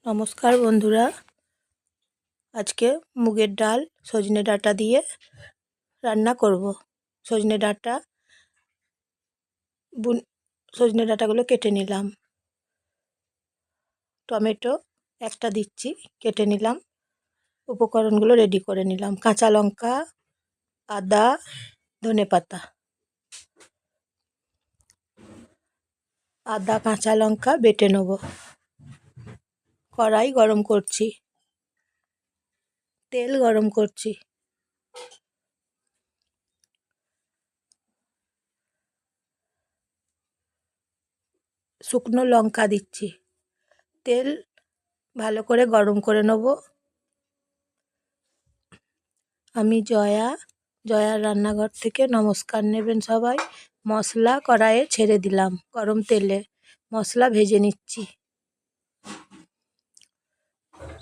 নমস্কার বন্ধুরা, আজকে মুগের ডাল সজনে ডাঁটা দিয়ে রান্না করব। সজনে ডাঁটা সজনে ডাঁটাগুলো কেটে নিলাম, টমেটো একটা দিচ্ছি, কেটে নিলাম, উপকরণগুলো রেডি করে নিলাম। কাঁচা লঙ্কা, আদা, ধনেপাতা, আদা কাঁচা লঙ্কা বেটে নেব। কড়াই গরম করছি, তেল গরম করছি, শুকনো লঙ্কা দিচ্ছি। তেল ভালো করে গরম করে নেব। আমি জয়ার রান্নাঘর থেকে নমস্কার নেবেন সবাই। মশলা কড়াইয়ে ছেড়ে দিলাম, গরম তেলে মশলা ভেজে নিচ্ছি।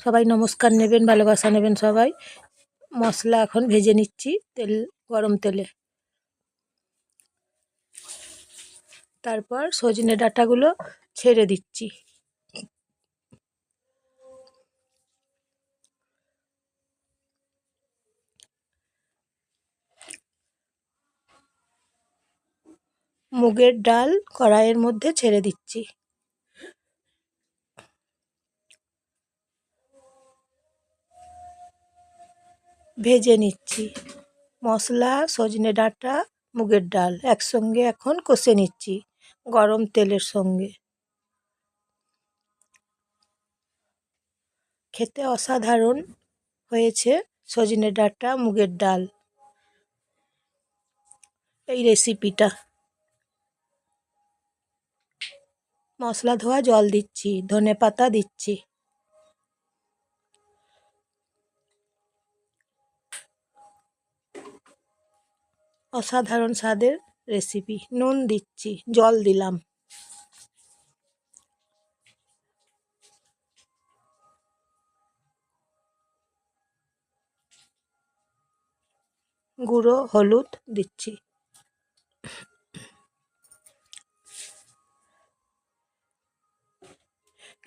সবাই নমস্কার নেবেন, ভালোবাসা নেবেন সবাই। মশলা এখন ভেজে নিচ্ছি গরম তেলে। তারপর সজনে ডাঁটাগুলো ছেড়ে দিচ্ছি। মুগের ডাল কড়াইয়ের মধ্যে ছেড়ে দিচ্ছি। ভেজে নিচ্ছি। মশলা, সজনে ডাঁটা, মুগের ডাল একসঙ্গে এখন কষে নিচ্ছি গরম তেলের সঙ্গে। খেতে অসাধারণ হয়েছে সজনে ডাঁটা মুগের ডাল এই রেসিপিটা। মশলা ধোয়া জল দিচ্ছি, ধনেপাতা দিচ্ছি। অসাধারণ স্বাদের রেসিপি। নুন দিচ্ছি, জল দিলাম। গুঁড়ো হলুদ দিচ্ছি।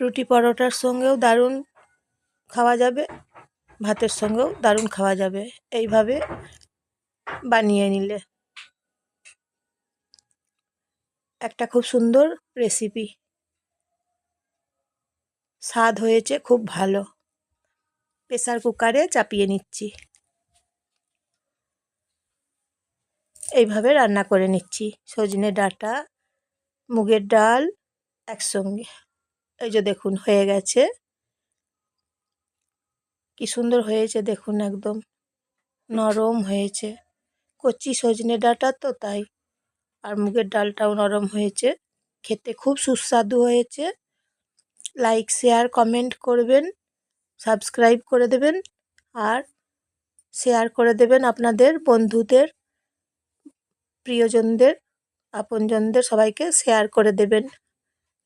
রুটি পরোটার সঙ্গেও দারুণ খাওয়া যাবে, ভাতের সঙ্গেও দারুণ খাওয়া যাবে এইভাবে বানিয়ে নিলে। একটা খুব সুন্দর রেসিপি, স্বাদ হয়েছে খুব ভালো। প্রেসার কুকারে চাপিয়ে নিচ্ছি। এইভাবে রান্না করে নিচ্ছি সজনে ডাঁটা মুগের ডাল একসঙ্গে। এই যে দেখুন হয়ে গেছে, কি সুন্দর হয়েছে দেখুন, একদম নরম হয়েছে। কচি সজনে ডাঁটা তো তাই, আর মুগের ডালটাও নরম হয়েছে। খেতে খুব সুস্বাদু হয়েছে। লাইক, শেয়ার, কমেন্ট করবেন, সাবস্ক্রাইব করে দেবেন, আর শেয়ার করে দেবেন আপনাদের বন্ধুদের, প্রিয়জনদের, আপনজনদের সবাইকে শেয়ার করে দেবেন।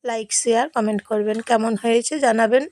লাইক, শেয়ার, কমেন্ট করবেন। কেমন হয়েছে জানাবেন।